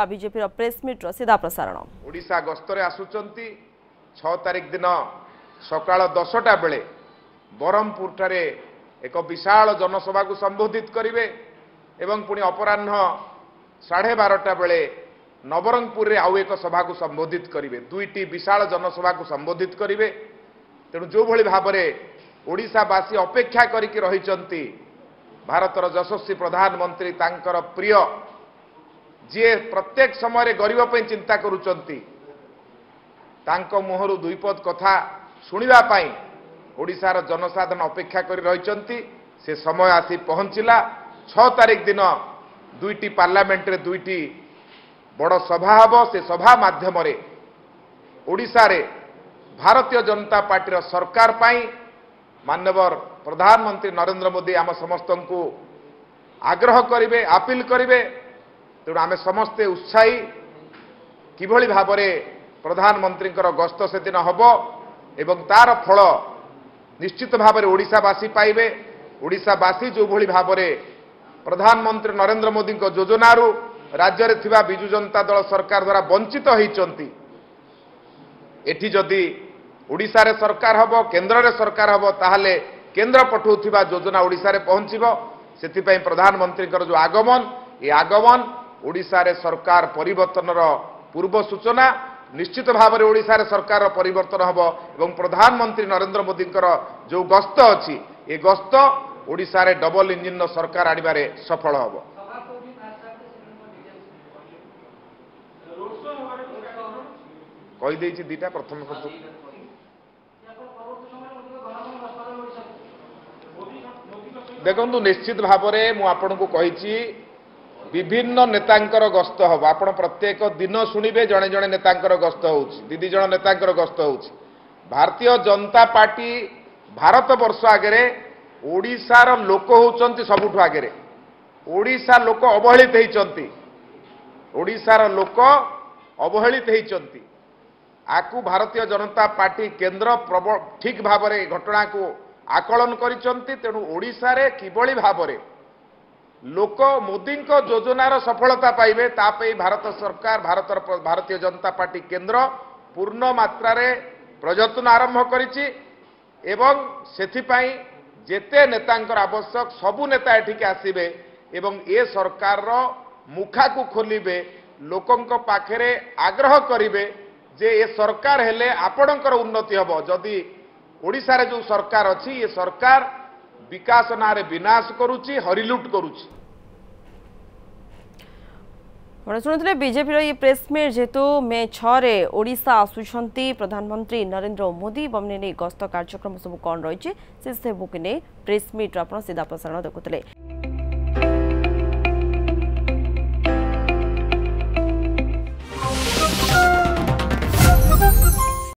BJP press meet सीधा प्रसारण ओडिशा गस्तरे आसुचंती 6 तारिख दिन सकाळ 10टा बेले बरहमपुर ठारे एक विशाल जनसभा को संबोधित करिवे एवं पुणी अपराह्न 12:30 बेले नवरंगपुर रे आउ एक सभा को संबोधित करिवे दुईटी विशाल जनसभा को संबोधित करिवे। तेणु जो भली भाबरे ओडिशावासी अपेक्षा करिकि रहिचंती भारतर यशस्वी प्रधानमंत्री तांकर प्रिय जे प्रत्येक समय गरीब पे चिंता करुचंती तांको मुहरु दुईपद कथा शुणिबा पाई ओडिशार जनसाधारण अपेक्षा करि रहिचंती। से समय आसी पहुंचिला 6 तारिख दिन दुईटी पार्लियामेंट रे दुईटी बड़ सभा हबो। से सभा माध्यम रे ओडिशा रे भारतीय जनता पार्टी सरकार पाई माननीय प्रधानमंत्री नरेंद्र मोदी आम समस्त को आग्रह करिवे अपील करिवे। तेणु आम समस्ते उत्साही किभली भाबरे प्रधानमंत्री गस्त से दिन हम एवं तार फल निश्चित भाव ओडिशावासी पाइबे। ओडिशावासी जो भली भाबरे प्रधानमंत्री नरेंद्र मोदी योजनारू राज्य रे थिबा बिजु जनता दल सरकार द्वारा वंचित होइचंती एठी जदि ओडिशा रे सरकार हबो केंद्र रे सरकार हबो ताहले केंद्र पठौथिबा योजना ओडिशा रे पहुंचीबो। सेति प्रधानमंत्री जो आगमन ये आगमन ओडिशा रे सरकार परिवर्तन पूर्व सूचना निश्चित भाव में ओडिशा रे सरकार परिवर्तन हबो एवं प्रधानमंत्री नरेंद्र मोदी जो गस्त अछि ये गस्त ओडिशा रे डबल इंजिन सरकार आनिबारे सफल हबो। कहि देछि दीटा प्रथम देखु निश्चित भाव में मु आपन को कहिछि विभिन्न नेतांकर गस्त हम आप प्रत्येक दिन शुणिबे जड़े जड़े नेतांकर गस्त हो दीदी जन नेतांकर गस्त हो। भारतीय जनता पार्टी भारत वर्ष आगे ओडिशार लोक होउचंती सबुठु आगे ओडिशा लोक अवहेलित होइचंती ओडिशार लोक अवहेलित होइचंती आकु भारतीय जनता पार्टी केंद्र ठीक भाव में घटना को आकलन करिचंती। तेणु ओडिशा रे किबळी भाव में लोक मोदी योजनार सफलता पाइबे तापई भारत सरकार भारतीय जनता पार्टी केंद्र पूर्ण मात्रा रे प्रयत्न आरंभ करिछि एवं सेथिपाई जेते नेतांकर आवश्यक सबु नेता एठिके आसीबे एवं ए सरकार रो मुखा को खोलिबे लोकंक पाखरे आग्रह करिबे जे ए सरकार हेले आपणकर उन्नति हबो। जदि ओडिशा रे जो सरकार अछि ये सरकार विकास नारे विनाश करुची हरिलुट करुची। शुणुले बीजेपी ये प्रेसमिट जेहेतु मे 6 रे ओडिशा आसुछंती प्रधानमंत्री नरेंद्र मोदी बमने गस्त कार्यक्रम सब कौन रही से सबुक प्रेसमिट सीधा प्रसारण देखुले।